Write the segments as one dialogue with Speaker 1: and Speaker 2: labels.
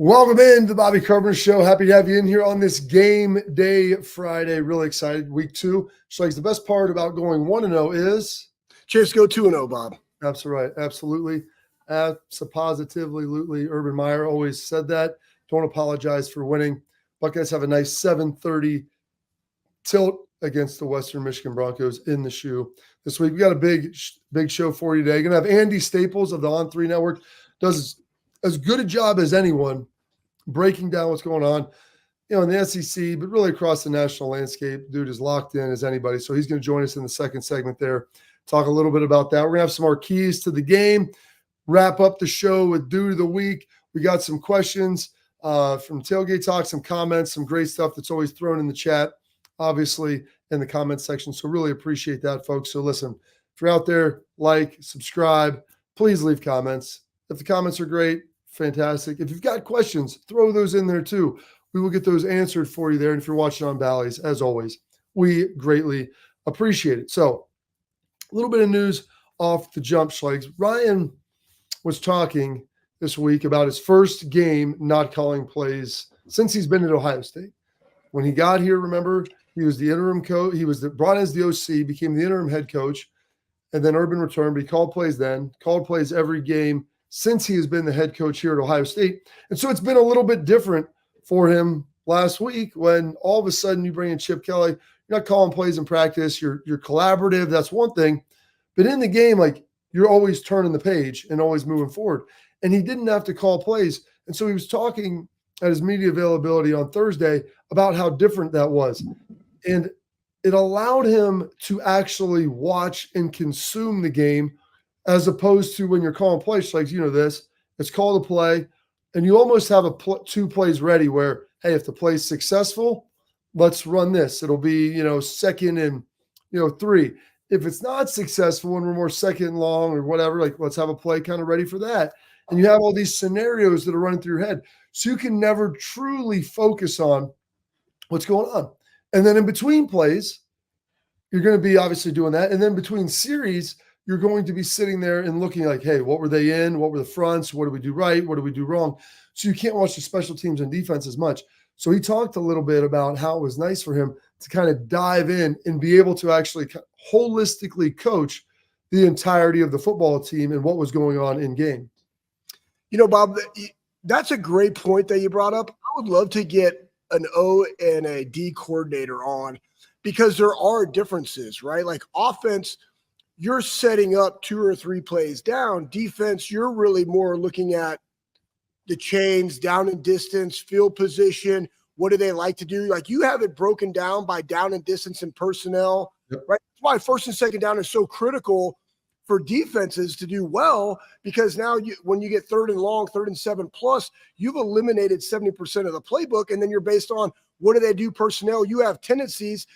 Speaker 1: Welcome in to the Bobby Carpenter Show. Happy to have you in here on this game day Friday. Really excited. Week 2. Schlegel, the best part about going 1-0 is?
Speaker 2: Chance to go 2-0, Bob.
Speaker 1: That's right. Absolutely. Positively, 𝗟𝗓𝗡 always said that. Don't apologize for winning. Buckeyes have a nice 7:30 tilt against the Western Michigan Broncos in the shoe this week. We got a big show for you today. Going to have Andy Staples of the On3 Network. Does as good a job as anyone breaking down what's going on, in the SEC, but really across the national landscape. Dude is locked in as anybody. So he's going to join us in the second segment there. Talk a little bit about that. We're going to have some more keys to the game. Wrap up the show with Dude of the Week. We got some questions from Tailgate Talk, some comments, some great stuff that's always thrown in the chat, obviously, in the comment section. So really appreciate that, folks. So listen, if you're out there, like, subscribe, please leave comments. If the comments are great, fantastic. If you've got questions, throw those in there too. We will get those answered for you there. And if you're watching on Bally's, as always, we greatly appreciate it. So a little bit of news off the jump, Schlegs. Ryan was talking this week about his first game not calling plays since he's been at Ohio State. When he got here, remember, he was the interim coach. He was brought in as the OC, became the interim head coach, and then Urban returned, but he called plays then, called plays every game since he has been the head coach here at Ohio State. And so it's been a little bit different for him last week when all of a sudden you bring in Chip Kelly. You're not calling plays in practice. You're collaborative. That's one thing. But in the game, you're always turning the page and always moving forward. And he didn't have to call plays. And so he was talking at his media availability on Thursday about how different that was. And it allowed him to actually watch and consume the game as opposed to when you're calling plays, like, this, it's called a play, and you almost have two plays ready where, hey, if the play's successful, let's run this. It'll be, second and, 3. If it's not successful and we're more second and long or whatever, let's have a play kind of ready for that. And you have all these scenarios that are running through your head. So you can never truly focus on what's going on. And then in between plays, you're going to be obviously doing that. And then between series, you're going to be sitting there and looking like, hey, what were they in? What were the fronts? What did we do right? What did we do wrong? So you can't watch the special teams and defense as much. So he talked a little bit about how it was nice for him to kind of dive in and be able to actually holistically coach the entirety of the football team and what was going on in game.
Speaker 2: Bob, that's a great point that you brought up. I would love to get an O and a D coordinator on because there are differences, right? Like offense, you're setting up 2 or 3 plays down. Defense, you're really more looking at the chains, down and distance, field position. What do they like to do? You have it broken down by down and distance and personnel, right? That's why first and second down is so critical for defenses to do well, because now when you get 3rd and long, 3rd and 7+, you've eliminated 70% of the playbook, and then you're based on what do they do personnel. You have tendencies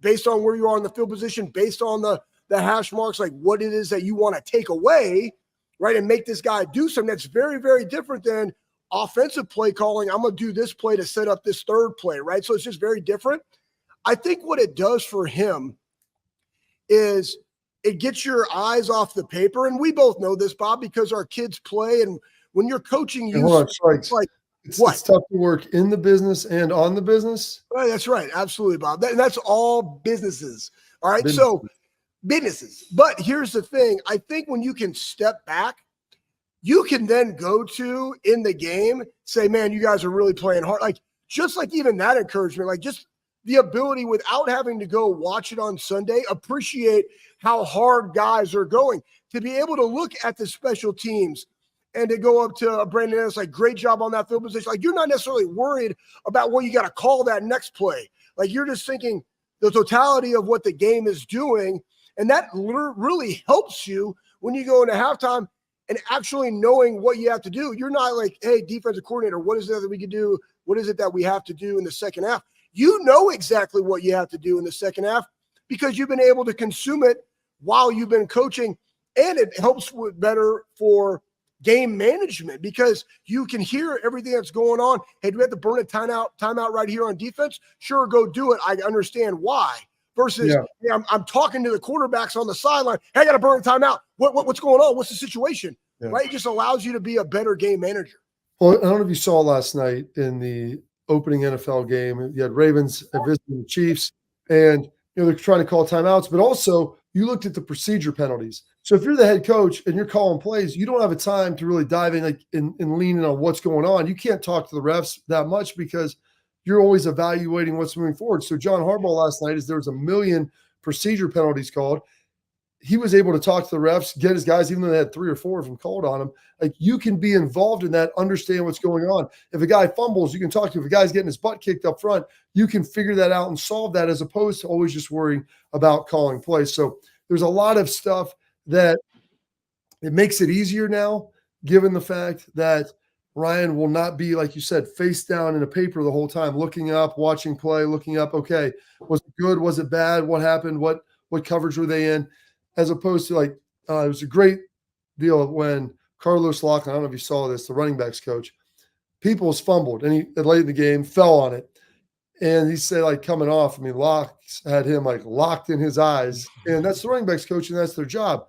Speaker 2: based on where you are in the field position, based on the hash marks, like what it is that you want to take away, right, and make this guy do something that's very, very different than offensive play calling. I'm going to do this play to set up this third play, right? So it's just very different. I think what it does for him is it gets your eyes off the paper, and we both know this, Bob, because our kids play, and when you're coaching,
Speaker 1: it's tough to work in the business and on the business.
Speaker 2: Right, that's right. Absolutely, Bob. That's all businesses. All right, so businesses. But here's the thing. I think when you can step back, you can then go to in the game, say, man, you guys are really playing hard. Just even that encouragement, just the ability without having to go watch it on Sunday, appreciate how hard guys are going, to be able to look at the special teams and to go up to Brandon Ennis, great job on that field position. You're not necessarily worried about what you got to call that next play. You're just thinking the totality of what the game is doing. And that really helps you when you go into halftime and actually knowing what you have to do. You're not like, hey, defensive coordinator, what is it that we can do? What is it that we have to do in the second half? You know exactly what you have to do in the second half because you've been able to consume it while you've been coaching, and it helps better for game management because you can hear everything that's going on. Hey, do we have to burn a timeout right here on defense? Sure, go do it. I understand why. Versus, I'm talking to the quarterbacks on the sideline. Hey, I got to burn a timeout. What's going on? What's the situation? Right? It just allows you to be a better game manager.
Speaker 1: Well, I don't know if you saw last night in the opening NFL game, you had Ravens visiting the Chiefs, and they're trying to call timeouts, but also you looked at the procedure penalties. So if you're the head coach and you're calling plays, you don't have a time to really dive in and lean in on what's going on. You can't talk to the refs that much because you're always evaluating what's moving forward. So John Harbaugh last night, as there was a million procedure penalties called, he was able to talk to the refs, get his guys, even though they had 3 or 4 of them called on him. Like, you can be involved in that, understand what's going on. If a guy fumbles, you can talk to him. If a guy's getting his butt kicked up front, you can figure that out and solve that, as opposed to always just worrying about calling plays. So there's a lot of stuff that it makes it easier now, given the fact that Ryan will not be, like you said, face down in a paper the whole time, looking up, watching play, looking up, okay, was it good? Was it bad? What happened? What coverage were they in? As opposed to, like, it was a great deal when Carlos Locklin, I don't know if you saw this, the running backs coach, Peoples fumbled, and he late in the game fell on it. And he said, like, coming off, I mean, Locks had him, like, locked in his eyes. And that's the running backs coach, and that's their job.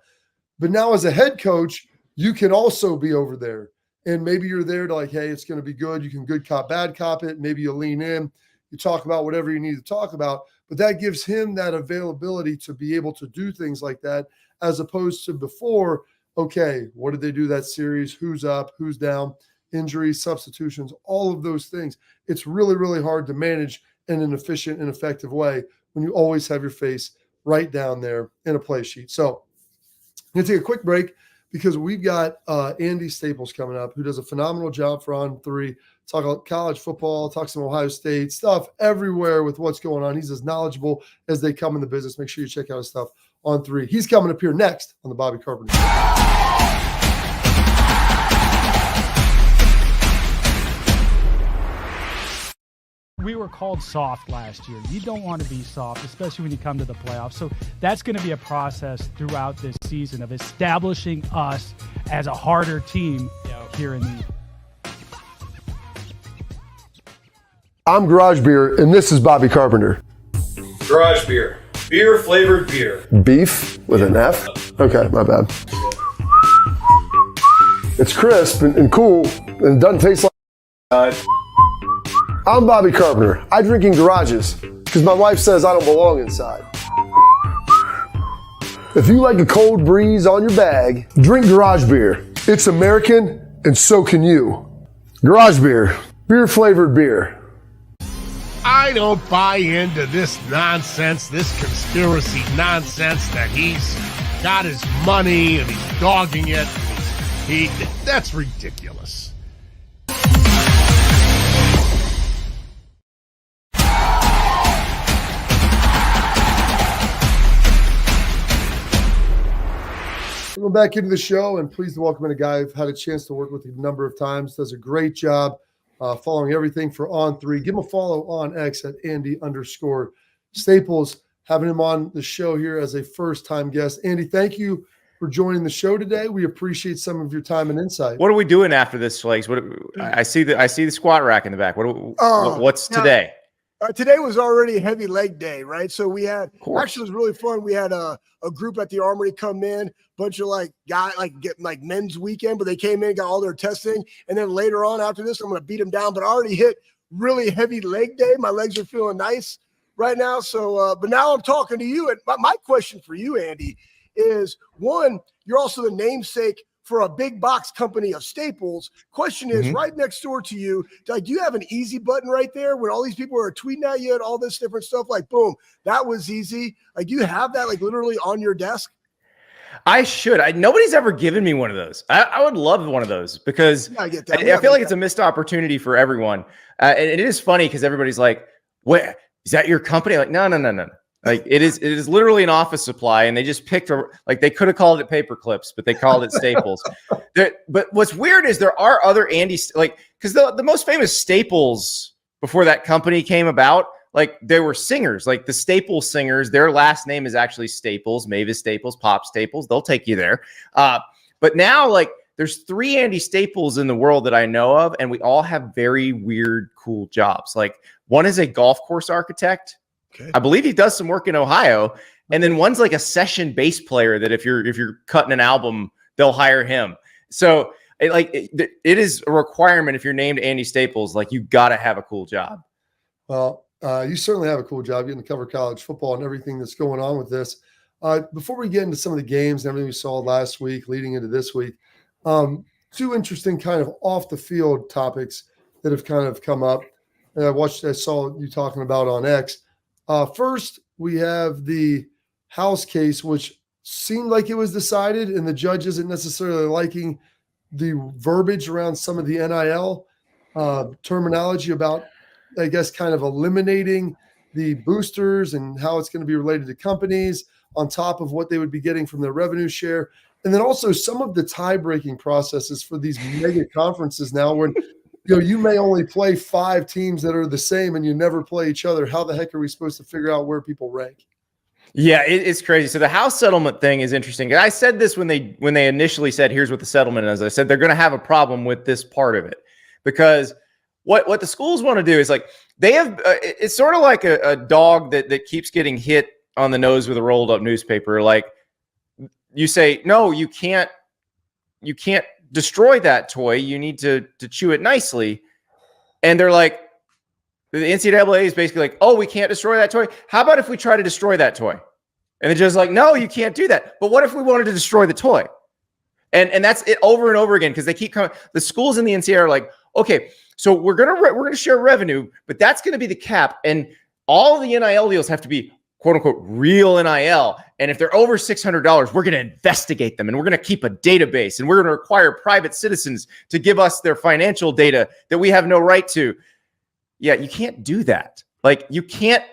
Speaker 1: But now as a head coach, you can also be over there. And maybe you're there to, like, hey, it's going to be good. You can good cop, bad cop it. Maybe you lean in. You talk about whatever you need to talk about. But that gives him that availability to be able to do things like that, as opposed to before, okay, what did they do that series? Who's up? Who's down? Injuries, substitutions, all of those things. It's really, really hard to manage in an efficient and effective way when you always have your face right down there in a play sheet. So I'm going to take a quick break because we've got Andy Staples coming up, who does a phenomenal job for On 3. Talk about college football, talk some Ohio State stuff everywhere with what's going on. He's as knowledgeable as they come in the business. Make sure you check out his stuff on 3. He's coming up here next on the Bobby Carpenter Show.
Speaker 3: We were called soft last year. You don't want to be soft, especially when you come to the playoffs. So that's going to be a process throughout this season of establishing us as a harder team here in the.
Speaker 1: I'm Garage Beer, and this is Bobby Carpenter.
Speaker 4: Garage Beer. Beer-flavored beer.
Speaker 1: Beef with an F? Okay, my bad. It's crisp and cool, and it doesn't taste like... I'm Bobby Carpenter. I drink in garages because my wife says I don't belong inside. If you like a cold breeze on your bag, drink Garage Beer. It's American, and so can you. Garage Beer. Beer-flavored beer.
Speaker 5: I don't buy into this nonsense, this conspiracy nonsense that he's got his money and he's dogging it. That's ridiculous.
Speaker 1: We're back into the show, and pleased to welcome in a guy I've had a chance to work with a number of times. Does a great job following everything for On 3. Give him a follow on X at Andy_Staples. Having him on the show here as a first-time guest. Andy, thank you for joining the show today. We appreciate some of your time and insight.
Speaker 6: What are we doing after this, Schlegel? I see the squat rack in the back. What's today?
Speaker 2: Today was already heavy leg day, right? So we had actually, it was really fun. We had a group at the Armory come in, bunch of men's weekend, but they came in, got all their testing, and then later on after this, I'm going to beat them down. But I already hit really heavy leg day. My legs are feeling nice right now. So, but now I'm talking to you, and my question for you, Andy, is one, you're also the namesake for a big box company of Staples. Question is, right next door to you, do you have an easy button right there when all these people are tweeting at you and all this different stuff? Like, boom, that was easy. Like, do you have that literally on your desk?
Speaker 6: I should. Nobody's ever given me one of those. I would love one of those because I feel like it's a missed opportunity for everyone. And it is funny because everybody's like, "What is that? Your company?" Like, no. Like it is literally an office supply, and they just picked they could have called it paper clips, but they called it Staples. But what's weird is there are other because the most famous Staples before that company came about, they were singers, like the Staples singers. Their last name is actually Staples, Mavis Staples, Pop Staples. They'll take you there. But now there's 3 Andy Staples in the world that I know of, and we all have very weird, cool jobs. Like one is a golf course architect. Okay. I believe he does some work in Ohio. And then one's like a session bass player that if you're cutting an album, they'll hire him. So It is a requirement if you're named Andy Staples, like you got to have a cool job.
Speaker 1: Well, you certainly have a cool job getting to cover college football and everything that's going on with this. Before we get into some of the games and everything we saw last week leading into this week, two interesting kind of off the field topics that have kind of come up. And I saw you talking about on X. First, we have the House case, which seemed like it was decided, and the judge isn't necessarily liking the verbiage around some of the NIL terminology about, I guess, kind of eliminating the boosters and how it's going to be related to companies on top of what they would be getting from their revenue share. And then also some of the tie-breaking processes for these mega conferences now when you may only play 5 teams that are the same and you never play each other. How the heck are we supposed to figure out where people rank?
Speaker 6: Yeah, it's crazy. So the House settlement thing is interesting. And I said this when they initially said, here's what the settlement is. I said they're going to have a problem with this part of it because what the schools want to do is like they have it's sort of like a dog that keeps getting hit on the nose with a rolled up newspaper. Like you say, no, you can't destroy that toy. You need to chew it nicely. And they're like, the NCAA is basically like, oh, we can't destroy that toy. How about if we try to destroy that toy? And they're just like, no, you can't do that. But what if we wanted to destroy the toy? And that's it over and over again because they keep coming. The schools in the NCAA are like, okay, so we're gonna share revenue, but that's gonna be the cap, and all of the NIL deals have to be quote unquote real NIL. And if they're over $600, we're gonna investigate them, and we're gonna keep a database, and we're gonna require private citizens to give us their financial data that we have no right to. Yeah, you can't do that. Like you can't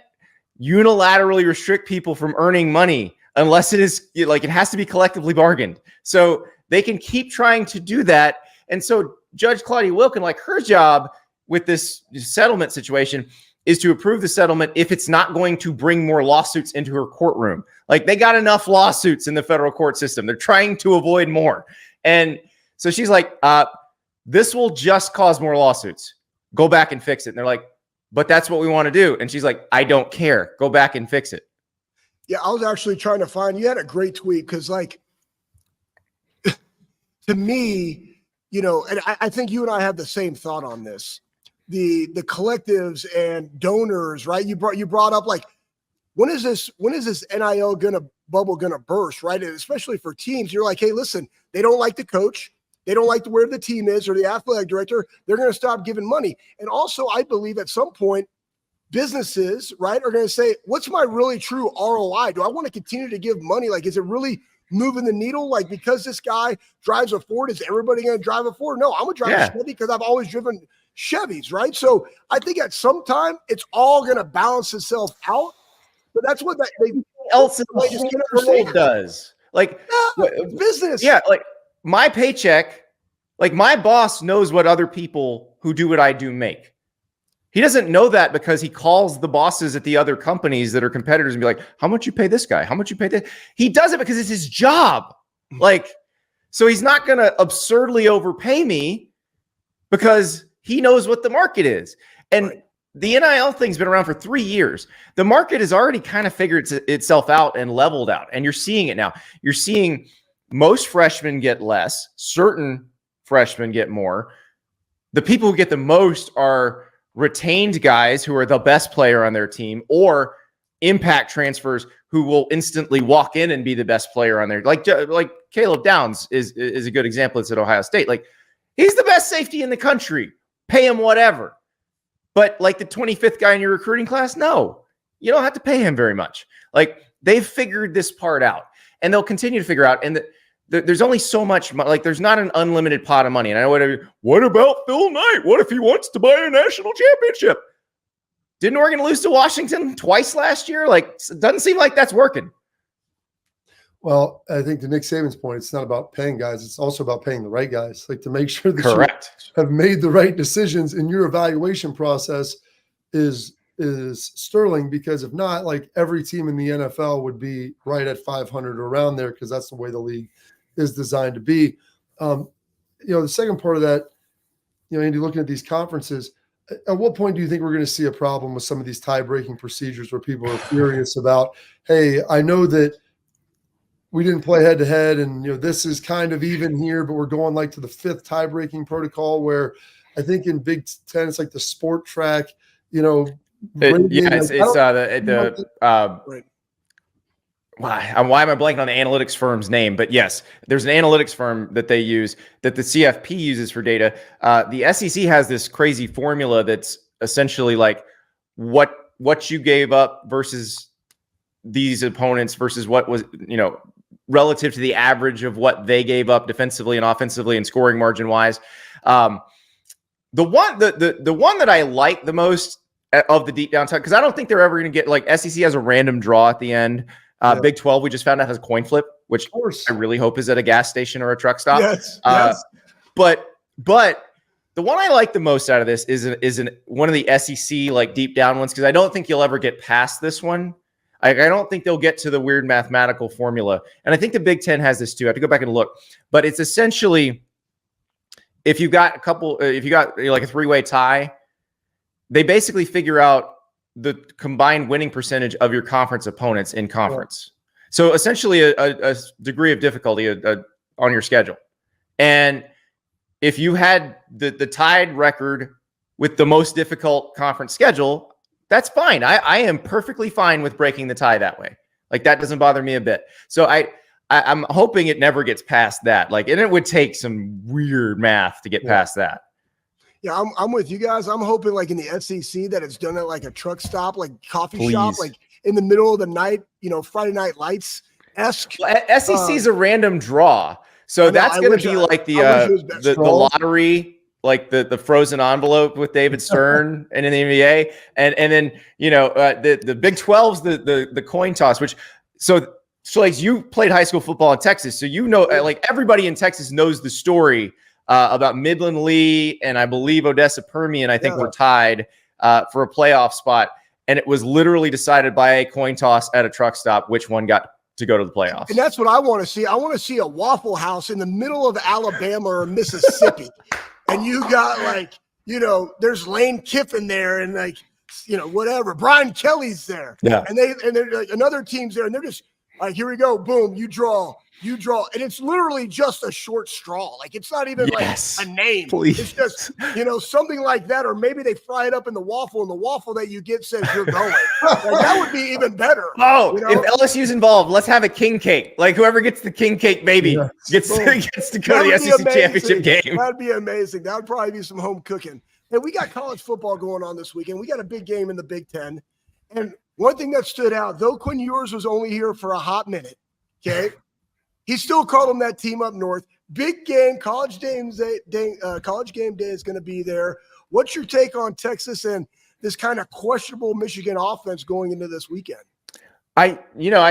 Speaker 6: unilaterally restrict people from earning money unless it is like it has to be collectively bargained. So they can keep trying to do that. And so Judge Claudia Wilkin, like her job with this settlement situation is to approve the settlement if it's not going to bring more lawsuits into her courtroom. Like they got enough lawsuits in the federal court system. They're trying to avoid more. And so she's like, this will just cause more lawsuits. Go back and fix it. And they're like, but that's what we want to do. And she's like, I don't care. Go back and fix it.
Speaker 2: Yeah, I was actually trying to find, you had a great tweet because like, to me, and I think you and I have the same thought on this. The collectives and donors, right? You brought up like, when is this NIL bubble gonna burst, right? And especially for teams, you're like, hey, listen, they don't like the coach. They don't like where the team is or the athletic director. They're going to stop giving money. And also, I believe at some point, businesses, right, are going to say, what's my really true ROI? Do I want to continue to give money? Like, is it really moving the needle? Like, because this guy drives a Ford, is everybody going to drive a Ford? No, I'm going to drive a Chevy because I've always driven Chevys, right? So I think at some time, it's all going to balance itself out. But that's what
Speaker 6: else in the world does. Like,
Speaker 2: business.
Speaker 6: Yeah, like, my paycheck, like my boss knows what other people who do what I do make. He doesn't know that because he calls the bosses at the other companies that are competitors and be like, how much you pay this guy? How much you pay this? He does it because it's his job. Like, so he's not going to absurdly overpay me because he knows what the market is. And the NIL thing's been around for 3 years. The market has already kind of figured itself out and leveled out. And you're seeing it now. You're seeing most freshmen get less. Certain freshmen get more. The people who get the most are retained guys who are the best player on their team or impact transfers who will instantly walk in and be the best player on there. Like Caleb Downs is a good example. It's at Ohio State. Like he's the best safety in the country. Pay him whatever. But like the 25th guy in your recruiting class, no, you don't have to pay him very much. Like they've figured this part out and they'll continue to figure out. And there's only so much, like there's not an unlimited pot of money. And I know what about Phil Knight? What if he wants to buy a national championship? Didn't Oregon lose to Washington twice last year? Like, it doesn't seem like that's working.
Speaker 1: Well, I think to Nick Saban's point, it's not about paying guys. It's also about paying the right guys, like to make sure that you have made the right decisions in your evaluation process is sterling, because if not, like every team in the NFL would be right at 500 or around there because that's the way the league is designed to be. The second part of that, Andy, looking at these conferences, at what point do you think we're going to see a problem with some of these tie-breaking procedures where people are furious about, hey, I know that we didn't play head to head, and this is kind of even here, but we're going like to the 5th tie-breaking protocol, where I think in Big Ten it's like the sport track,
Speaker 6: why am I blanking on the analytics firm's name? But yes, there's an analytics firm that they use that the CFP uses for data. The SEC has this crazy formula that's essentially like what you gave up versus these opponents versus what was, relative to the average of what they gave up defensively and offensively and scoring margin wise. The one that I like the most of the deep down time, because I don't think they're ever going to get, like, SEC has a random draw at the end. Big 12, we just found out, has a coin flip, which I really hope is at a gas station or a truck stop.
Speaker 2: Yes.
Speaker 6: But the one I like the most out of this is one of the SEC like deep down ones, because I don't think you'll ever get past this one. I don't think they'll get to the weird mathematical formula. And I think the Big Ten has this too. I have to go back and look. But it's essentially, if you got like a 3-way tie, they basically figure out the combined winning percentage of your conference opponents in conference. Yeah. So essentially a degree of difficulty on your schedule. And if you had the tied record with the most difficult conference schedule, that's fine. I am perfectly fine with breaking the tie that way. Like, that doesn't bother me a bit. So I'm hoping it never gets past that. Like, and it would take some weird math to get past that.
Speaker 2: Yeah, I'm with you guys. I'm hoping, like, in the SEC, that it's done at like a truck stop, like coffee shop, like in the middle of the night, Friday Night Lights-esque.
Speaker 6: Well, SEC is a random draw. So that's going to be like the lottery, like the frozen envelope with David Stern and in the NBA. And then, the Big 12's the coin toss, which so like, you played high school football in Texas. So, like, everybody in Texas knows the story about Midland Lee and I believe Odessa Permian, I think, were tied for a playoff spot. And it was literally decided by a coin toss at a truck stop which one got to go to the playoffs.
Speaker 2: And that's what I want to see. I want to see a Waffle House in the middle of Alabama or Mississippi. And you got, like, there's Lane Kiffin there, and, like, whatever. Brian Kelly's there. Yeah. And they're like, another team's there, and they're just like, here we go. Boom. You draw. And it's literally just a short straw. Like, it's not even like a name. Please. It's just, something like that. Or maybe they fry it up in the waffle, and the waffle that you get says you're going. Like, that would be even better.
Speaker 6: Oh, if LSU's involved, let's have a king cake. Like, whoever gets the king cake baby gets to go to the SEC championship game.
Speaker 2: That'd be amazing. That would probably be some home cooking. And we got college football going on this weekend. We got a big game in the Big Ten. And one thing that stood out, though Quinn Ewers was only here for a hot minute, okay? He still called them that team up north. Big game, college game day is going to be there. What's your take on Texas and this kind of questionable Michigan offense going into this weekend?
Speaker 6: I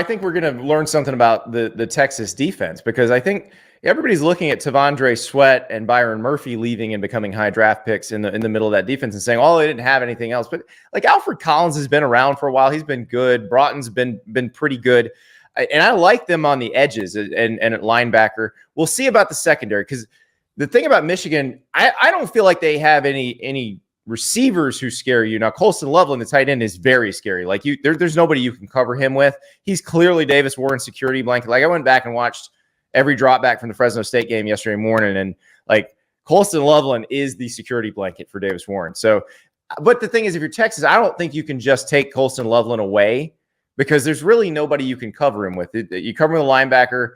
Speaker 6: think we're going to learn something about the Texas defense, because I think everybody's looking at Tavondre Sweat and Byron Murphy leaving and becoming high draft picks in the middle of that defense and saying, oh, they didn't have anything else. But, like, Alfred Collins has been around for a while. He's been good. Broughton's been pretty good. And I like them on the edges and at linebacker. We'll see about the secondary, because the thing about Michigan, I don't feel like they have any receivers who scare you. Now, Colston Loveland, the tight end, is very scary. Like, there's nobody you can cover him with. He's clearly Davis Warren's security blanket. Like, I went back and watched every drop back from the Fresno State game yesterday morning, and, like, Colston Loveland is the security blanket for Davis Warren. So, but the thing is, if you're Texas, I don't think you can just take Colston Loveland away, because there's really nobody you can cover him with. You cover him with a linebacker,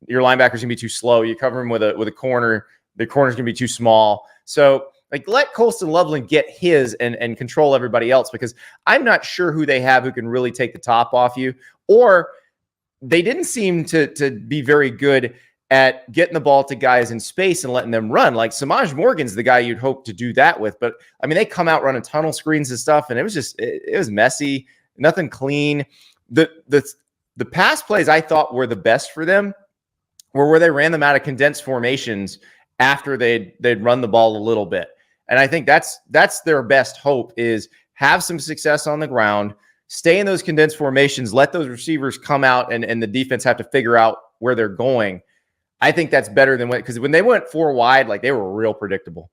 Speaker 6: your linebacker's gonna be too slow. You cover him with a corner, the corner's gonna be too small. So, like, let Colston Loveland get his and control everybody else, because I'm not sure who they have who can really take the top off you. Or they didn't seem to be very good at getting the ball to guys in space and letting them run. Like, Samaj Morgan's the guy you'd hope to do that with. But, I mean, they come out running tunnel screens and stuff, and it was just it was messy. Nothing clean. The pass plays I thought were the best for them were where they ran them out of condensed formations after they'd run the ball a little bit. And I think that's their best hope, is have some success on the ground, stay in those condensed formations, let those receivers come out and the defense have to figure out where they're going. I think that's better than because when they went 4 wide, like, they were real predictable.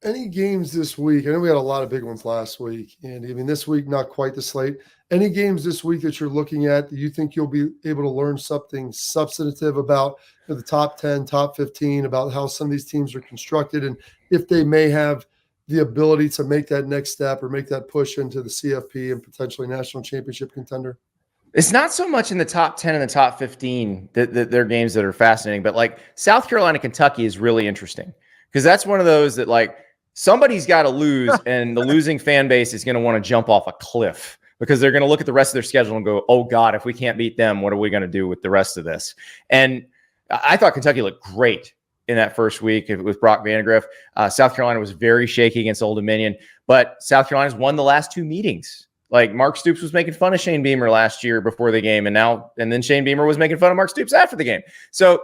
Speaker 1: Any games this week? I know we had a lot of big ones last week, and I mean, this week, not quite the slate. Any games this week that you're looking at that you think you'll be able to learn something substantive about the top 10, top 15, about how some of these teams are constructed and if they may have the ability to make that next step or make that push into the CFP and potentially national championship contender?
Speaker 6: It's not so much in the top 10 and the top 15 that they're games that are fascinating, but like South Carolina, Kentucky is really interesting because that's one of those that like somebody's got to lose and the losing fan base is going to want to jump off a cliff because they're going to look at the rest of their schedule and go, oh God, if we can't beat them, what are we going to do with the rest of this? And I thought Kentucky looked great in that first week with Brock Vandagriff. South Carolina was very shaky against Old Dominion, but South Carolina's won the last 2 meetings. Like Mark Stoops was making fun of Shane Beamer last year before the game, and then Shane Beamer was making fun of Mark Stoops after the game. So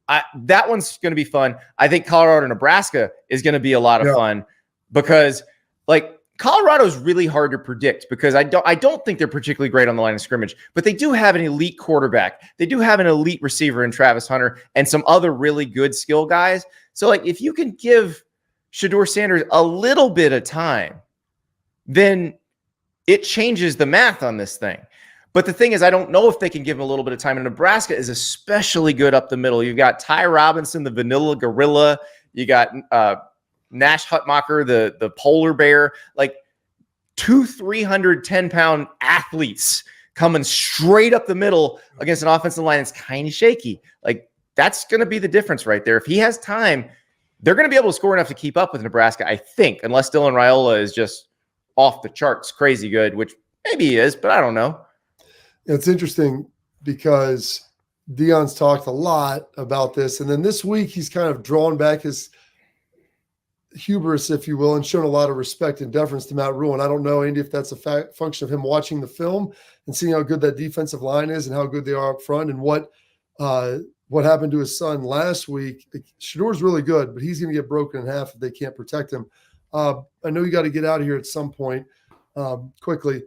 Speaker 6: that one's going to be fun. I think Colorado, Nebraska is going to be a lot of fun because like Colorado is really hard to predict because I don't think they're particularly great on the line of scrimmage, but they do have an elite quarterback. They do have an elite receiver in Travis Hunter and some other really good skill guys. So like if you can give Shedeur Sanders a little bit of time, then it changes the math on this thing. But the thing is, I don't know if they can give him a little bit of time. And Nebraska is especially good up the middle. You've got Ty Robinson, the vanilla gorilla. You got Nash Hutmacher, the polar bear. Like 2 310-pound athletes coming straight up the middle against an offensive line that's kind of shaky. Like that's going to be the difference right there. If he has time, they're going to be able to score enough to keep up with Nebraska, I think, unless Dylan Raiola is just off the charts crazy good, which maybe he is, but I don't know.
Speaker 1: It's interesting because Deion's talked a lot about this. And then this week he's kind of drawn back his hubris, if you will, and shown a lot of respect and deference to Matt Rule. And I don't know, Andy, if that's a function of him watching the film and seeing how good that defensive line is and how good they are up front and what happened to his son last week. Shedeur's really good, but he's going to get broken in half if they can't protect him. I know you got to get out of here at some point quickly.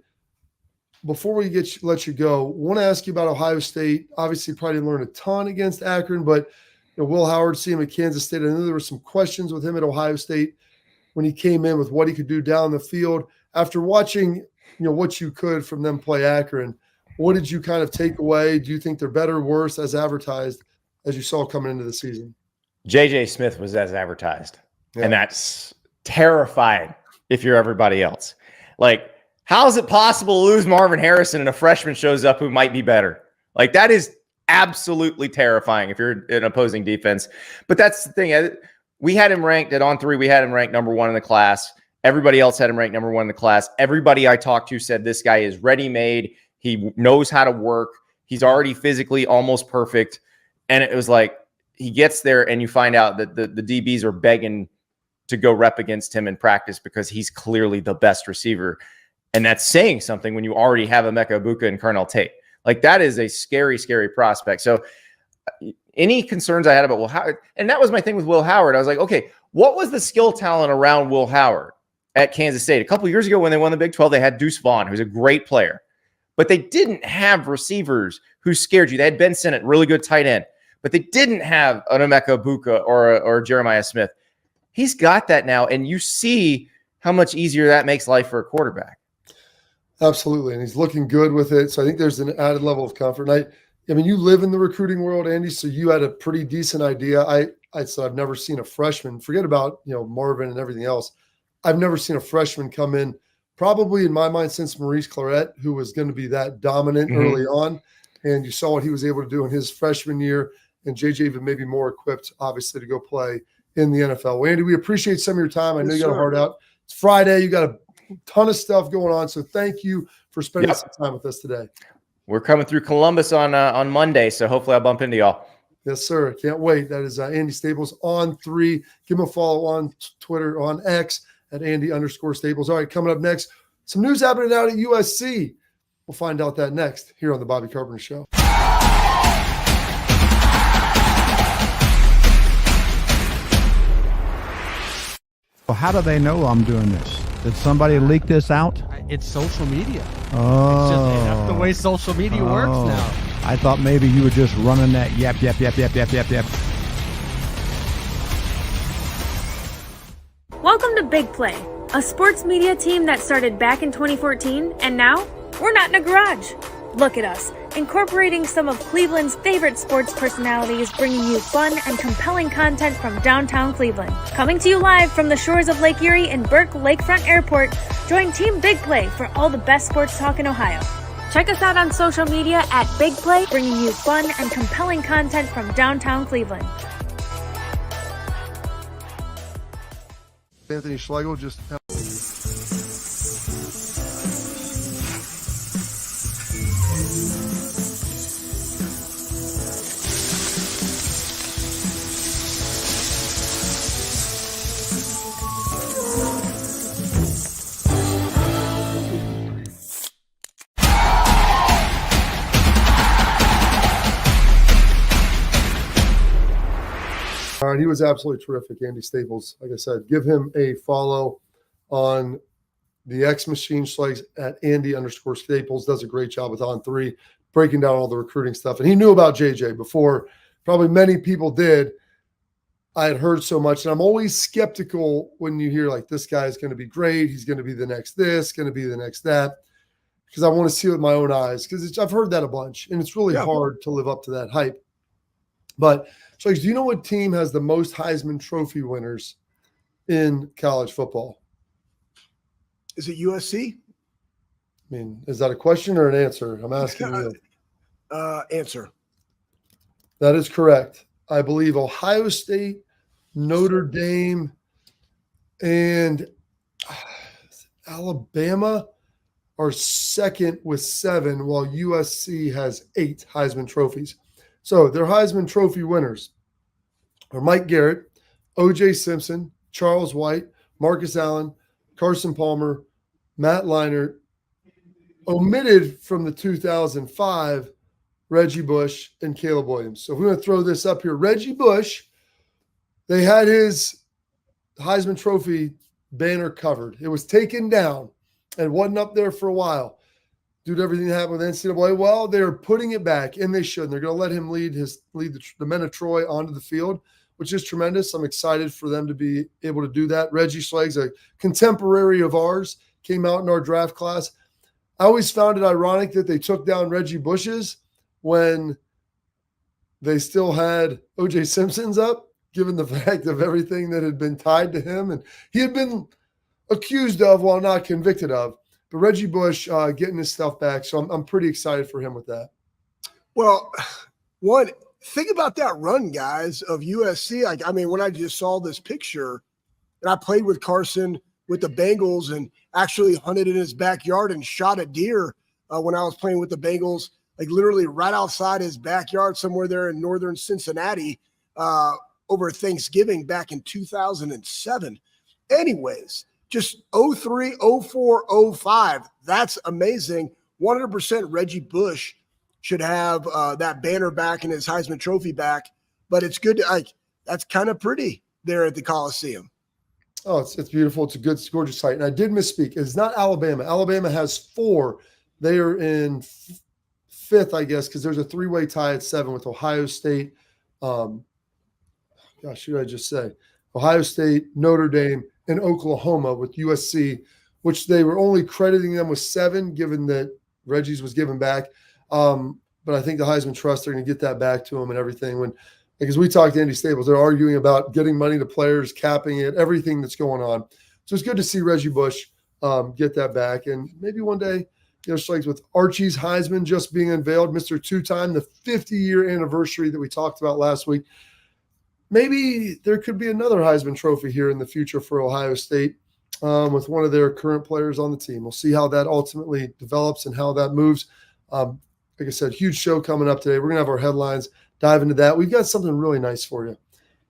Speaker 1: Before we let you go, I want to ask you about Ohio State. Obviously, probably didn't learn a ton against Akron, but Will Howard, see him at Kansas State. I know there were some questions with him at Ohio State when he came in with what he could do down the field. After watching, what you could from them play Akron, what did you kind of take away? Do you think they're better or worse as advertised as you saw coming into the season?
Speaker 6: J.J. Smith was as advertised, and that's terrifying if you're everybody else. Like, how is it possible to lose Marvin Harrison and a freshman shows up who might be better? Like, that is absolutely terrifying if you're an opposing defense. But that's the thing. We had him ranked at On3. We had him ranked number 1 in the class. Everybody else had him ranked number 1 in the class. Everybody I talked to said this guy is ready-made. He knows how to work. He's already physically almost perfect. And it was like he gets there and you find out that the DBs are begging to go rep against him in practice because he's clearly the best receiver. And that's saying something when you already have Emeka Egbuka and Carnell Tate. Like, that is a scary, scary prospect. So any concerns I had about Will Howard, and that was my thing with Will Howard. I was like, okay, what was the skill talent around Will Howard at Kansas State? A couple of years ago when they won the Big 12, they had Deuce Vaughn, who's a great player. But they didn't have receivers who scared you. They had Ben Sinnott, really good tight end. But they didn't have an Emeka Egbuka or Jeremiah Smith. He's got that now, and you see how much easier that makes life for a quarterback.
Speaker 1: Absolutely, and he's looking good with it. So I think there's an added level of comfort. And I mean, you live in the recruiting world, Andy, so you had a pretty decent idea. I said I've never seen a freshman. Forget about Marvin and everything else. I've never seen a freshman come in, probably in my mind, since Maurice Clarett, who was going to be that dominant early on. And you saw what he was able to do in his freshman year. And JJ even maybe more equipped, obviously, to go play in the NFL. Well, Andy, we appreciate some of your time. I know you got a heart out. It's Friday. You got a ton of stuff going on. So thank you for spending some time with us today.
Speaker 6: We're coming through Columbus on Monday, so hopefully I'll bump into y'all.
Speaker 1: Yes, sir. Can't wait. That is Andy Staples On3. Give him a follow on Twitter, on X at Andy_Staples. All right, coming up next, some news happening out at USC. We'll find out that next here on the Bobby Carpenter Show.
Speaker 7: Well, how do they know I'm doing this? Did somebody leak this out?
Speaker 3: It's social media.
Speaker 7: Oh.
Speaker 3: It's just, that's the way social media works now.
Speaker 7: I thought maybe you were just running that yap.
Speaker 8: Welcome to Big Play, a sports media team that started back in 2014 and now we're not in a garage. Look at us, incorporating some of Cleveland's favorite sports personalities, bringing you fun and compelling content from downtown Cleveland. Coming to you live from the shores of Lake Erie and Burke Lakefront Airport, join Team Big Play for all the best sports talk in Ohio. Check us out on social media at Big Play, bringing you fun and compelling content from downtown Cleveland.
Speaker 1: Anthony Schlegel just. All right, he was absolutely terrific, Andy Staples. Like I said, give him a follow on the X Machine Schlegs at Andy_Staples. Does a great job with On3, breaking down all the recruiting stuff. And he knew about JJ before probably many people did. I had heard so much, and I'm always skeptical when you hear like this guy is going to be great. He's going to be the next this, going to be the next that, because I want to see it with my own eyes. Because I've heard that a bunch, and it's really hard to live up to that hype. But so, do you know what team has the most Heisman Trophy winners in college football?
Speaker 2: Is it USC?
Speaker 1: I mean, is that a question or an answer? I'm asking you.
Speaker 2: Answer.
Speaker 1: That is correct. I believe Ohio State, Notre Dame, and Alabama are second with 7, while USC has 8 Heisman trophies. So their Heisman Trophy winners are Mike Garrett, O.J. Simpson, Charles White, Marcus Allen, Carson Palmer, Matt Leinart, omitted from the 2005, Reggie Bush, and Caleb Williams. So if we want to throw this up here, Reggie Bush, they had his Heisman Trophy banner covered. It was taken down and wasn't up there for a while due to everything that happened with NCAA. Well, they're putting it back, and they should. They're going to let him lead the men of Troy onto the field, which is tremendous. I'm excited for them to be able to do that. Reggie Schlegel, a contemporary of ours, came out in our draft class. I always found it ironic that they took down Reggie Bush's when they still had O.J. Simpson's up, given the fact of everything that had been tied to him. And he had been accused of while not convicted of. But Reggie Bush getting his stuff back. So I'm pretty excited for him with that.
Speaker 2: Well, think about that run, guys, of USC. I mean, when I just saw this picture, and I played with Carson with the Bengals and actually hunted in his backyard and shot a deer when I was playing with the Bengals, like literally right outside his backyard somewhere there in northern Cincinnati over Thanksgiving back in 2007. Anyways, just 03, 04, 05. That's amazing. 100% Reggie Bush should have that banner back and his Heisman Trophy back. But it's good to that's kind of pretty there at the Coliseum.
Speaker 1: Oh, it's beautiful. It's a good, gorgeous site. And I did misspeak. It's not Alabama. Alabama has 4. They are in 5th, I guess, because there's a 3-way tie at 7 with Ohio State. Gosh, what did I just say? Ohio State, Notre Dame, and Oklahoma with USC, which they were only crediting them with 7, given that Reggie's was given back. But I think the Heisman Trust are going to get that back to them and everything. Because we talked to Andy Staples, they're arguing about getting money to players, capping it, everything that's going on. So it's good to see Reggie Bush get that back. And maybe one day, Schlegs with Archie's Heisman just being unveiled, Mr. Two-Time, the 50-year anniversary that we talked about last week. Maybe there could be another Heisman Trophy here in the future for Ohio State with one of their current players on the team. We'll see how that ultimately develops and how that moves. Like I said, huge show coming up today. We're going to have our headlines, dive into that. We've got something really nice for you.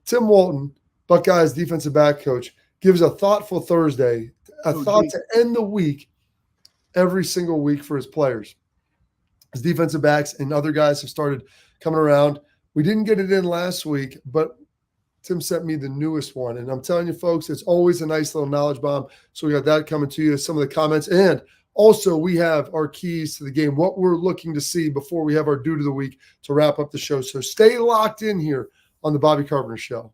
Speaker 1: Tim Walton, Buckeyes defensive back coach, gives a thoughtful Thursday, thought to end the week every single week for his players. His defensive backs and other guys have started coming around. We didn't get it in last week, but Tim sent me the newest one. And I'm telling you, folks, it's always a nice little knowledge bomb. So we got that coming to you, some of the comments. And also, we have our keys to the game, what we're looking to see before we have our Dude of the Week to wrap up the show. So stay locked in here on the Bobby Carpenter Show.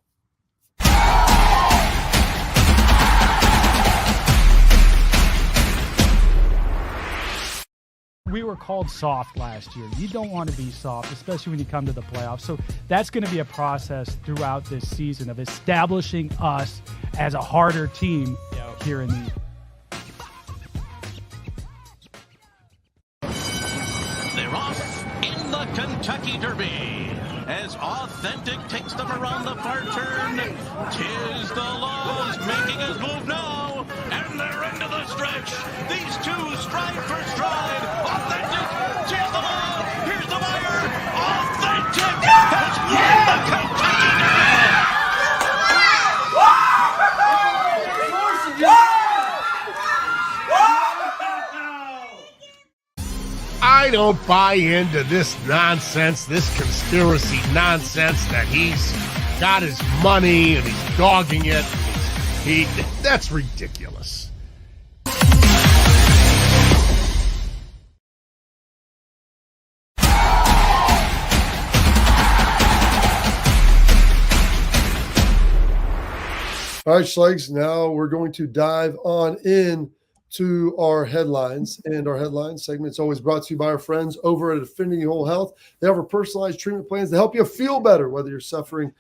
Speaker 3: We were called soft last year. You don't want to be soft, especially when you come to the playoffs. So that's going to be a process throughout this season of establishing us as a harder team here in the
Speaker 9: They're off in the Kentucky Derby as Authentic takes them around the far turn. Tis the Laws making his move now, and they're into the stretch. These two stride for stride. Authentic, Tis the Law. Here's the wire. Authentic has won the Kentucky
Speaker 5: I don't buy into this nonsense, this conspiracy nonsense that he's got his money and he's dogging it. That's ridiculous.
Speaker 1: All right, Schlegs, now we're going to dive on in to our headlines. And our headlines segment is always brought to you by our friends over at Affinity Whole Health. They offer personalized treatment plans to help you feel better, whether you're suffering,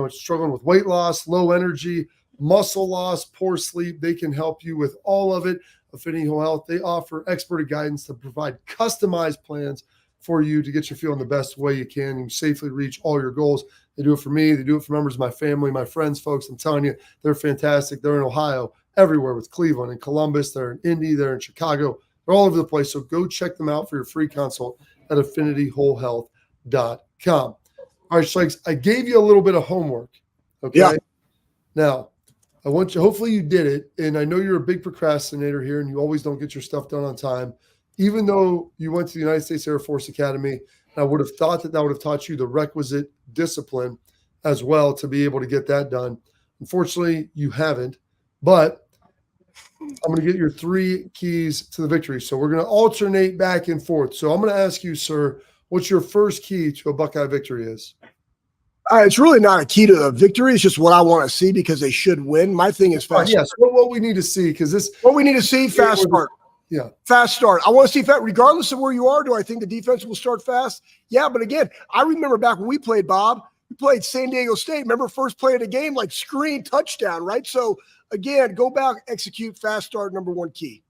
Speaker 1: struggling with weight loss, low energy, muscle loss, poor sleep. They can help you with all of it. Affinity Whole Health, they offer expert guidance to provide customized plans for you to get you feeling the best way you can and safely reach all your goals. They do it for me. They do it for members of my family, my friends, folks. I'm telling you, they're fantastic. They're in Ohio, everywhere with Cleveland and Columbus. They're in Indy. They're in Chicago. They're all over the place. So go check them out for your free consult at affinitywholehealth.com. All right, Schlegs, I gave you a little bit of homework. Okay. Yeah. Now, I want you, hopefully you did it. And I know you're a big procrastinator here and you always don't get your stuff done on time. Even though you went to the United States Air Force Academy, I would have thought that would have taught you the requisite discipline as well to be able to get that done. Unfortunately, you haven't, but I'm going to get your 3 keys to the victory. So we're going to alternate back and forth. So I'm going to ask you, sir, what's your first key to a Buckeye victory is?
Speaker 2: It's really not a key to a victory. It's just what I want to see because they should win. My thing is fast.
Speaker 1: Yes, what we need to see
Speaker 2: what we need to see, fast start.
Speaker 1: Yeah.
Speaker 2: Fast start. I want to see if that, regardless of where you are, do I think the defense will start fast? Yeah, but again, I remember back when we played, Bob, we played San Diego State. Remember first play of the game, like screen touchdown, right? So again, go back, execute, fast start, number 1 key.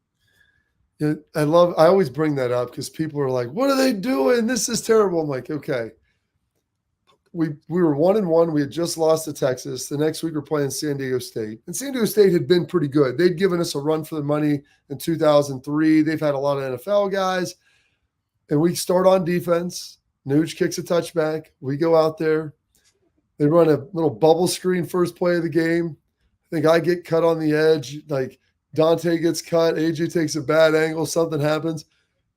Speaker 1: Yeah, I always bring that up because people are like, what are they doing? This is terrible. I'm like, okay. We were 1-1. We had just lost to Texas. The next week we're playing San Diego State. And San Diego State had been pretty good. They'd given us a run for the money in 2003. They've had a lot of NFL guys. And we start on defense. Nuge kicks a touchback. We go out there. They run a little bubble screen first play of the game. I think I get cut on the edge. Like Dante gets cut. AJ takes a bad angle. Something happens.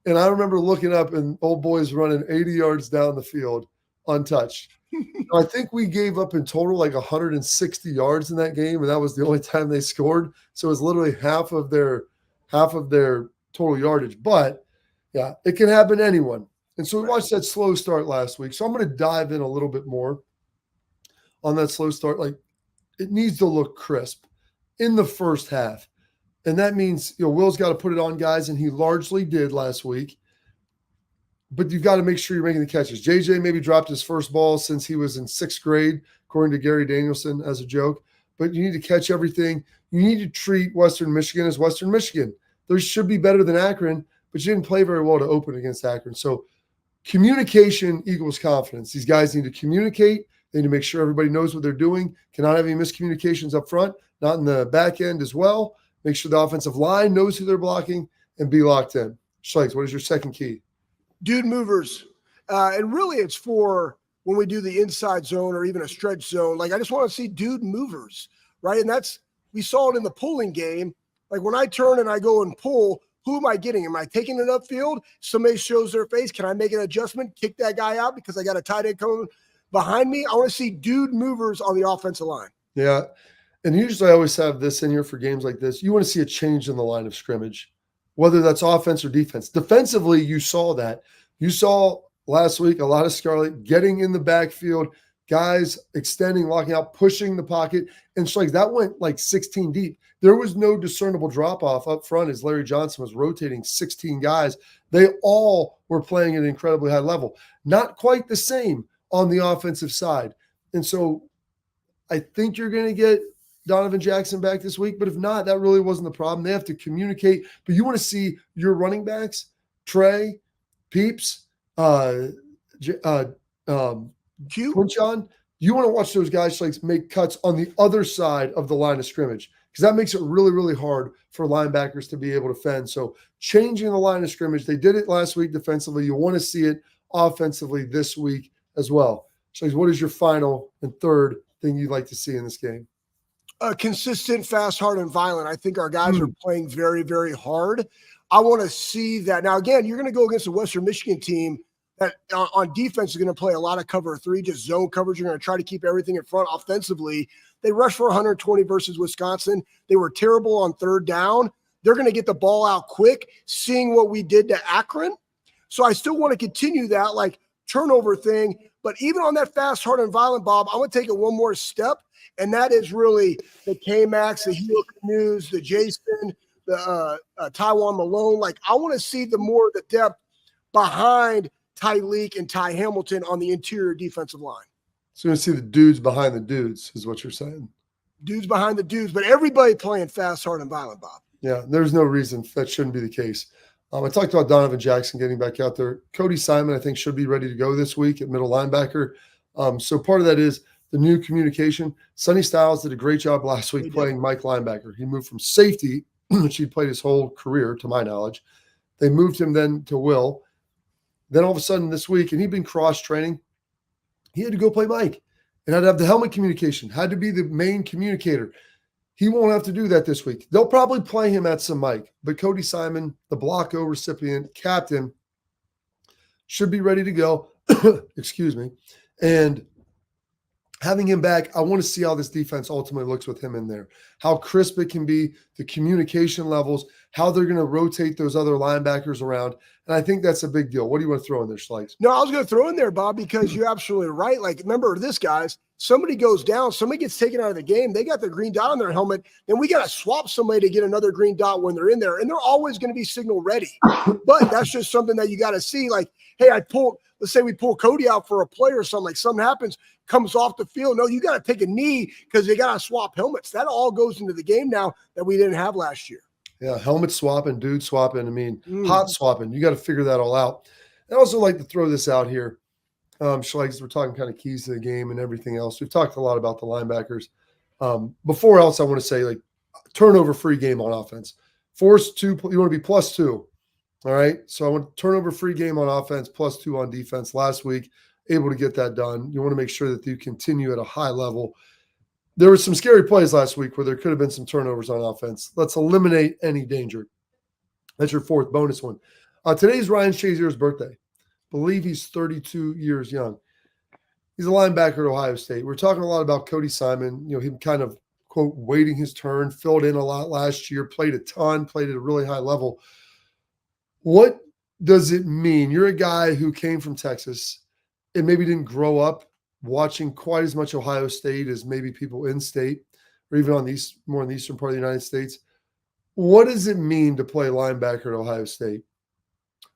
Speaker 1: And I remember looking up and old boys running 80 yards down the field untouched. I think we gave up in total like 160 yards in that game, and that was the only time they scored. So it was literally half of their total yardage. But yeah, it can happen to anyone. And so we watched that slow start last week. So I'm going to dive in a little bit more on that slow start. Like it needs to look crisp in the first half. And that means, Will's got to put it on guys, and he largely did last week. But you've got to make sure you're making the catches. JJ maybe dropped his first ball since he was in 6th grade, according to Gary Danielson, as a joke. But you need to catch everything. You need to treat Western Michigan as Western Michigan. They should be better than Akron, but you didn't play very well to open against Akron. So communication equals confidence. These guys need to communicate. They need to make sure everybody knows what they're doing. Cannot have any miscommunications up front, not in the back end as well. Make sure the offensive line knows who they're blocking and be locked in. Schlegs, what is your second key?
Speaker 2: Dude movers. And really it's for when we do the inside zone or even a stretch zone. Like I just want to see dude movers, right? And we saw it in the pulling game. Like when I turn and I go and pull, who am I getting? Am I taking it upfield? Somebody shows their face. Can I make an adjustment? Kick that guy out because I got a tight end coming behind me? I want to see dude movers on the offensive line.
Speaker 1: Yeah. And usually I always have this in here for games like this. You want to see a change in the line of scrimmage, whether that's offense or defense. Defensively, you saw that. You saw last week a lot of Scarlett getting in the backfield, guys extending, locking out, pushing the pocket. And Schlegel, that went like 16 deep. There was no discernible drop-off up front as Larry Johnson was rotating 16 guys. They all were playing at an incredibly high level. Not quite the same on the offensive side. And so I think you're going to get Donovan Jackson back this week, but if not, that really wasn't the problem. They have to communicate, but you want to see your running backs, Trey, Peeps, Quinchon. You want to watch those guys like make cuts on the other side of the line of scrimmage, because that makes it really, really hard for linebackers to be able to fend. So changing the line of scrimmage, they did it last week defensively. You want to see it offensively this week as well. So what is your final and third thing you'd like to see in this game?
Speaker 2: Consistent, fast, hard, and violent. I think our guys are playing very, very hard. I want to see that. Now, again, you're going to go against a Western Michigan team that on defense is going to play a lot of cover 3, just zone coverage. You're going to try to keep everything in front offensively. They rushed for 120 versus Wisconsin. They were terrible on third down. They're going to get the ball out quick, seeing what we did to Akron. So I still want to continue that like turnover thing. But even on that fast, hard, and violent, Bob, I'm going to take it one more step. And that is really the K-Max, the Helo Canoes, the Jason, the Taiwan Malone. Like, I want to see the depth behind Tyreek and Ty Hamilton on the interior defensive line.
Speaker 1: So you want to see the dudes behind the dudes is what you're saying.
Speaker 2: Dudes behind the dudes, but everybody playing fast, hard, and violent, Bob.
Speaker 1: Yeah, there's no reason that shouldn't be the case. I talked about Donovan Jackson getting back out there. Cody Simon, I think, should be ready to go this week at middle linebacker. So part of that is the new communication. Sonny Styles did a great job last week playing Mike linebacker. He moved from safety, which he played his whole career, to my knowledge. They moved him then to Will. Then all of a sudden this week, and he'd been cross-training, he had to go play Mike and had to have the helmet communication, had to be the main communicator. He won't have to do that this week. They'll probably play him at some Mike, but Cody Simon, the Blocko recipient, captain, should be ready to go. Excuse me. And having him back, I want to see how this defense ultimately looks with him in there, how crisp it can be, the communication levels, how they're going to rotate those other linebackers around. And I think that's a big deal. What do you want to throw in there, Schlegel?
Speaker 2: No, I was going to throw in there, Bob, because you're absolutely right. Like, remember this, guys, somebody goes down, somebody gets taken out of the game, they got the green dot on their helmet, then we got to swap somebody to get another green dot when they're in there. And they're always going to be signal ready. But that's just something that you got to see. Like, hey, let's say we pull Cody out for a play or something, like something happens, comes off the field. No, you got to take a knee because they got to swap helmets. That all goes into the game now that we didn't have last year.
Speaker 1: Yeah, helmet swapping, dude swapping. I mean, hot swapping. You got to figure that all out. I also like to throw this out here. Schlegel, we're talking kind of keys to the game and everything else. We've talked a lot about the linebackers. Before else, I want to say, like, turnover-free game on offense. Force 2, you want to be +2. All right? So I want turnover-free game on offense, +2 on defense. Last week, able to get that done. You want to make sure that you continue at a high level. There were some scary plays last week where there could have been some turnovers on offense. Let's eliminate any danger. That's your fourth bonus one. Today's Ryan Shazier's birthday. Believe he's 32 years young. He's a linebacker at Ohio State. We're talking a lot about Cody Simon. You know, him kind of, quote, waiting his turn, filled in a lot last year, played a ton, played at a really high level. What does it mean? You're a guy who came from Texas and maybe didn't grow up watching quite as much Ohio State as maybe people in state or even more in the eastern part of the United States. What does it mean to play linebacker at Ohio State?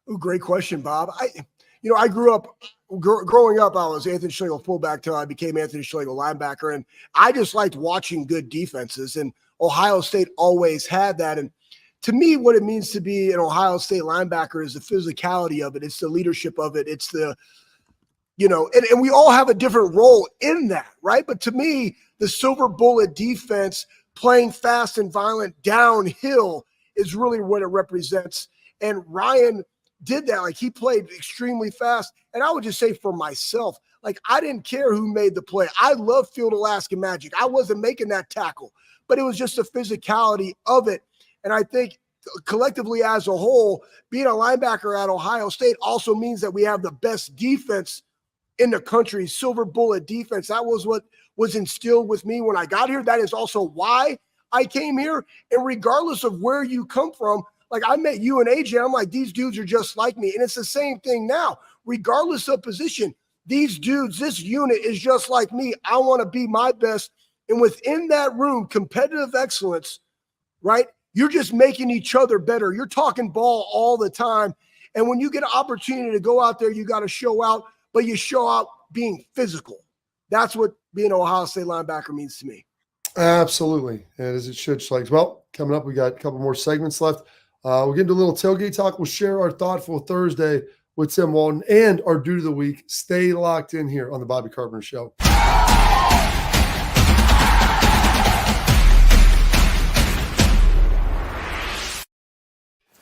Speaker 2: Ooh, great question, Bob. I grew up growing up. I was Anthony Schlegel fullback till I became Anthony Schlegel linebacker, and I just liked watching good defenses. And Ohio State always had that. And to me, what it means to be an Ohio State linebacker is the physicality of it. It's the leadership of it. It's the and we all have a different role in that, right? But to me, the silver bullet defense, playing fast and violent downhill, is really what it represents. And Ryan did that. Like, he played extremely fast. And I would just say for myself, like, I didn't care who made the play. I love Field Alaska Magic. I wasn't making that tackle, but it was just the physicality of it. And I think collectively as a whole, being a linebacker at Ohio State also means that we have the best defense in the country, silver bullet defense. That was what was instilled with me when I got here. That is also why I came here. And regardless of where you come from, like, I met you and AJ, I'm like, these dudes are just like me. And it's the same thing now. Regardless of position, these dudes, this unit is just like me. I want to be my best. And within that room, competitive excellence, right? You're just making each other better. You're talking ball all the time. And when you get an opportunity to go out there, you got to show out, but you show out being physical. That's what being an Ohio State linebacker means to me.
Speaker 1: Absolutely. And as it should, Schlegel. Well, coming up, we got a couple more segments left. We'll get into a little tailgate talk. We'll share our Thoughtful Thursday with Tim Walton and our Dude of the Week. Stay locked in here on the Bobby Carpenter Show.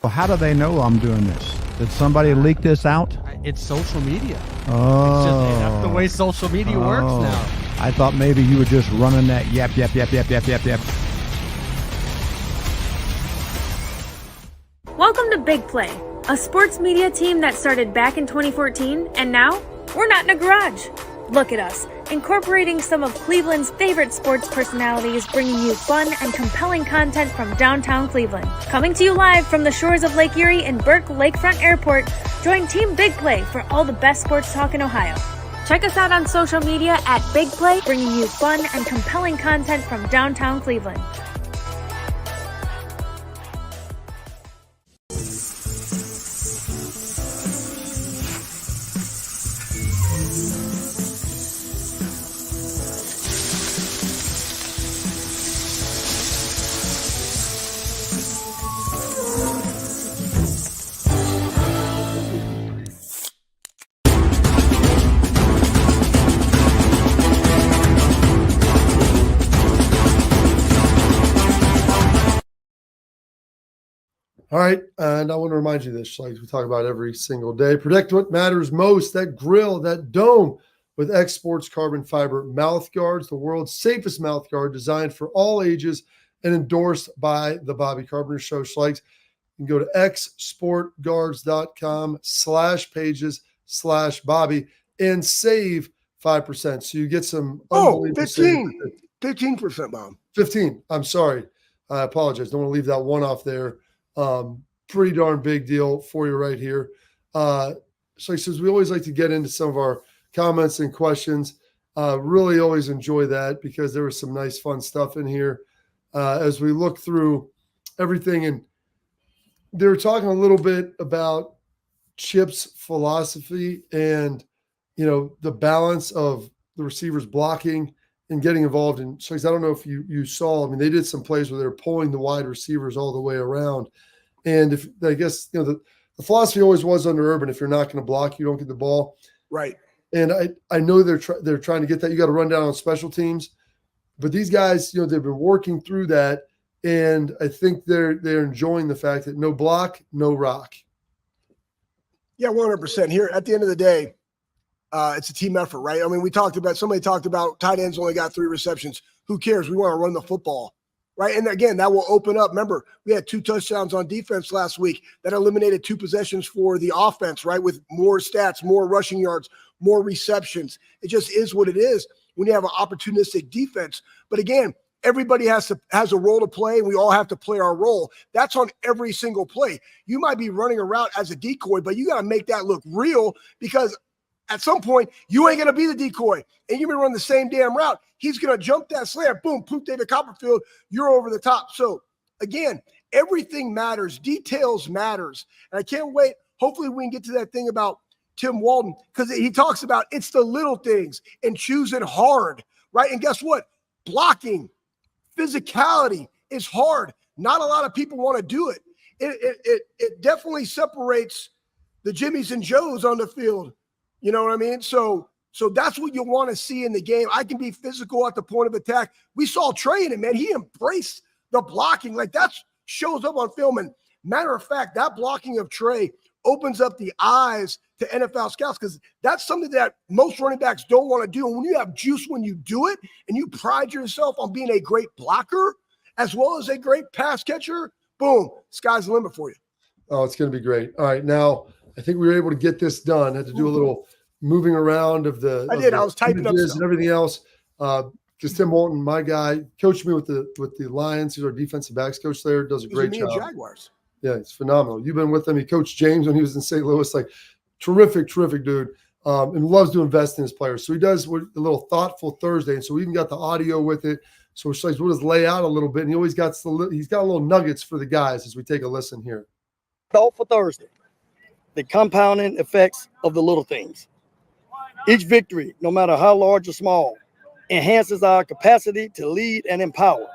Speaker 7: Well, how do they know I'm doing this? Did somebody leak this out?
Speaker 10: It's social media.
Speaker 7: Oh.
Speaker 10: It's just, that's the way social media works now.
Speaker 7: I thought maybe you were just running that yap.
Speaker 8: Welcome to Big Play, a sports media team that started back in 2014, and now we're not in a garage. Look at us, incorporating some of Cleveland's favorite sports personalities, bringing you fun and compelling content from downtown Cleveland. Coming to you live from the shores of Lake Erie and Burke Lakefront Airport, join Team Big Play for all the best sports talk in Ohio. Check us out on social media at Big Play, bringing you fun and compelling content from downtown Cleveland.
Speaker 1: All right, and I want to remind you this, like we talk about every single day. Protect what matters most, that grill, that dome, with X Sports carbon fiber mouth guards, the world's safest mouth guard designed for all ages and endorsed by the Bobby Carpenter Show. Schlegs, you can go to xsportguards.com/pages/Bobby and save 5%. So you get some
Speaker 2: 15%, Bob.
Speaker 1: 15. I'm sorry. I apologize. Don't want to leave that one off there. Pretty darn big deal for you right here. So he says, we always like to get into some of our comments and questions. Really always enjoy that because there was some nice fun stuff in here as we look through everything. And they were talking a little bit about Chip's philosophy and, you know, the balance of the receivers blocking and getting involved in. So I don't know if you saw, I mean, they did some plays where they're pulling the wide receivers all the way around. And if I guess, you know, the philosophy always was under Urban, if you're not going to block, you don't get the ball.
Speaker 2: Right.
Speaker 1: And I know they're trying to get that. You got to run down on special teams, but these guys, you know, they've been working through that. And I think they're enjoying the fact that no block, no rock.
Speaker 2: Yeah, 100%. Here at the end of the day, it's a team effort, right? I mean, somebody talked about tight ends only got 3 receptions. Who cares? We want to run the football, right? And again, that will open up. Remember, we had 2 touchdowns on defense last week that eliminated 2 possessions for the offense, right? With more stats, more rushing yards, more receptions. It just is what it is when you have an opportunistic defense. But again, everybody has a role to play, and we all have to play our role. That's on every single play. You might be running a route as a decoy, but you got to make that look real because at some point, you ain't going to be the decoy, and you're going to run the same damn route. He's going to jump that slant, boom, poop David Copperfield, you're over the top. So, again, everything matters. Details matters. And I can't wait. Hopefully we can get to that thing about Tim Walton because he talks about it's the little things and choosing hard, right? And guess what? Blocking, physicality is hard. Not a lot of people want to do it. It definitely separates the Jimmies and Joes on the field. You know what I mean? So that's what you want to see in the game. I can be physical at the point of attack. We saw Trey in it, man. He embraced the blocking. Like that shows up on film. And matter of fact, that blocking of Trey opens up the eyes to NFL scouts because that's something that most running backs don't want to do. And when you have juice when you do it and you pride yourself on being a great blocker as well as a great pass catcher, boom, sky's the limit for you.
Speaker 1: Oh, it's going to be great. All right. Now, I think we were able to get this done. Had to do a little moving around of the – I
Speaker 2: was typing up stuff.
Speaker 1: And everything else. Because Tim Walton, my guy, coached me with the Lions. He's our defensive backs coach there. Does a great job.
Speaker 2: Jaguars.
Speaker 1: Yeah, it's phenomenal. You've been with him. He coached James when he was in St. Louis. Like, terrific dude. and loves to invest in his players. So he does a little Thoughtful Thursday. And so we even got the audio with it. So we'll just lay out a little bit. And he always got he's got little nuggets for the guys as we take a listen here.
Speaker 11: Thoughtful Thursday, the compounding effects of the little things. Each victory, no matter how large or small, enhances our capacity to lead and empower.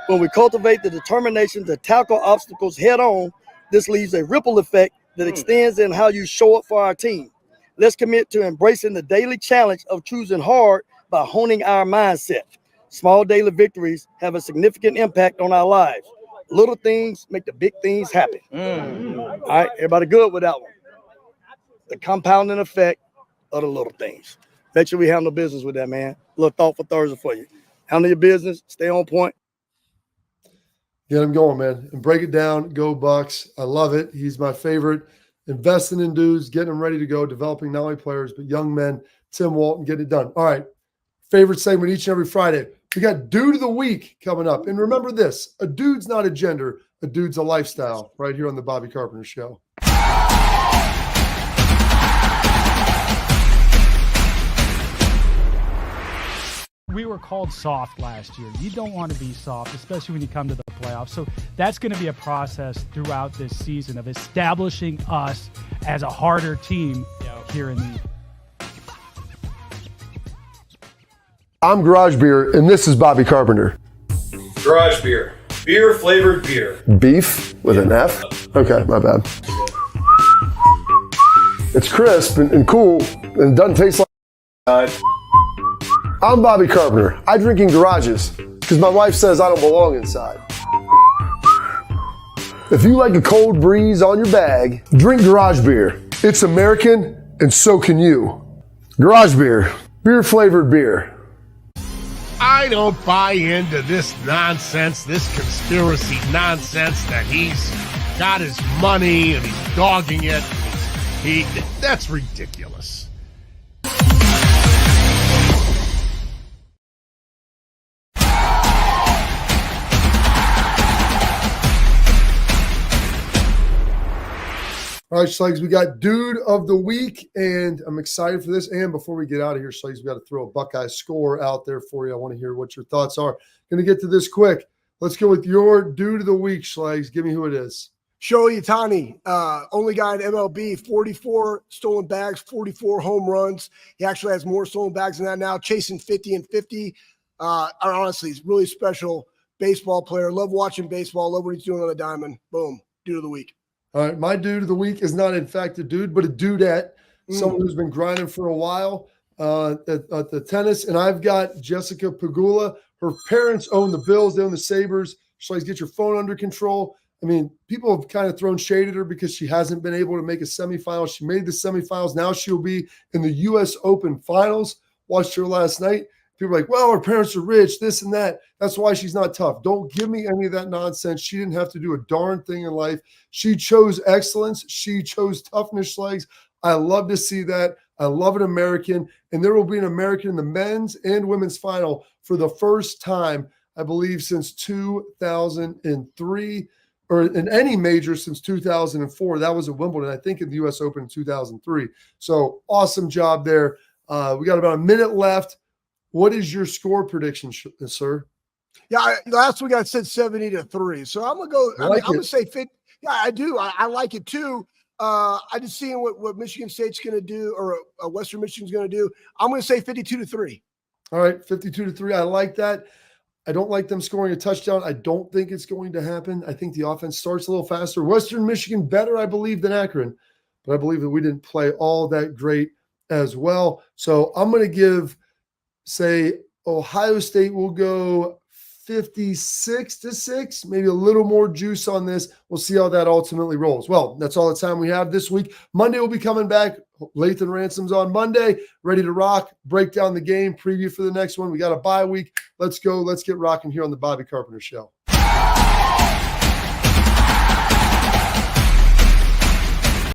Speaker 11: When we cultivate the determination to tackle obstacles head on, this leaves a ripple effect that extends in how you show up for our team. Let's commit to embracing the daily challenge of choosing hard by honing our mindset. Small daily victories have a significant impact on our lives. Little things make the big things happen. All right, everybody good with that one? The compounding effect of the little things. Make sure we handle business with that, man. A little Thoughtful Thursday for you. Handle your business, stay on point.
Speaker 1: Get him going, man, and break it down. Go Bucks. I love it. He's my favorite. Investing in dudes, getting them ready to go, developing not only players, but young men. Tim Walton, get it done. All right. Favorite segment each and every Friday. We got Dude of the Week coming up. And remember this, a dude's not a gender, a dude's a lifestyle, right here on the Bobby Carpenter Show.
Speaker 3: We were called soft last year. You don't want to be soft, especially when you come to the playoffs. So that's going to be a process throughout this season of establishing us as a harder team here in the.
Speaker 1: I'm Garage Beer, and this is Bobby Carpenter.
Speaker 4: Garage beer. Beer flavored beer.
Speaker 1: Beef with an F? Okay, my bad. It's crisp and cool, and it doesn't taste like. I'm Bobby Carpenter. I drink in garages because my wife says I don't belong inside. If you like a cold breeze on your bag, drink Garage Beer. It's American, and so can you. Garage Beer. Beer flavored beer.
Speaker 5: I don't buy into this nonsense, this conspiracy nonsense that he's got his money and he's dogging it. That's ridiculous.
Speaker 1: All right, Schlegel, we got Dude of the Week, and I'm excited for this. And before we get out of here, Schlegel, we got to throw a Buckeye score out there for you. I want to hear what your thoughts are. Going to get to this quick. Let's go with your Dude of the Week, Schlegel. Give me who it is.
Speaker 2: Shohei Ohtani, only guy in MLB, 44 stolen bags, 44 home runs. He actually has more stolen bags than that now, chasing 50 and 50. Honestly, he's a really special baseball player. Love watching baseball. Love what he's doing on the diamond. Boom, Dude of the Week.
Speaker 1: All right, my Dude of the Week is not, in fact, a dude, but a dudette, someone who's been grinding for a while at the tennis. And I've got Jessica Pegula. Her parents own the Bills. They own the Sabres. She's get your phone under control. I mean, people have kind of thrown shade at her because she hasn't been able to make a semifinal. She made the semifinals. Now she'll be in the U.S. Open finals. Watched her last night. People are like, well, her parents are rich, this and that. That's why she's not tough. Don't give me any of that nonsense. She didn't have to do a darn thing in life. She chose excellence. She chose toughness, Schlegel. I love to see that. I love an American. And there will be an American in the men's and women's final for the first time, I believe, since 2003, or in any major since 2004. That was at Wimbledon, I think in the U.S. Open in 2003. So awesome job there. We got about a minute left. What is your score prediction, sir?
Speaker 2: Yeah, last week I said 70-3. So I'm gonna go. I'm gonna say 50. Yeah, I do. I like it too. I just seeing what Michigan State's gonna do, or Western Michigan's gonna do. I'm gonna say 52-3.
Speaker 1: All right, 52-3. I like that. I don't like them scoring a touchdown. I don't think it's going to happen. I think the offense starts a little faster. Western Michigan better, I believe, than Akron, but I believe that we didn't play all that great as well. So I'm going to give, say, Ohio State will go 56-6, maybe a little more juice on this. We'll see how that ultimately rolls. Well, that's all the time we have this week. Monday we'll be coming back. Lathan Ransom's on Monday, ready to rock, break down the game, preview for the next one. We got a bye week. Let's go. Let's get rocking here on the Bobby Carpenter Show.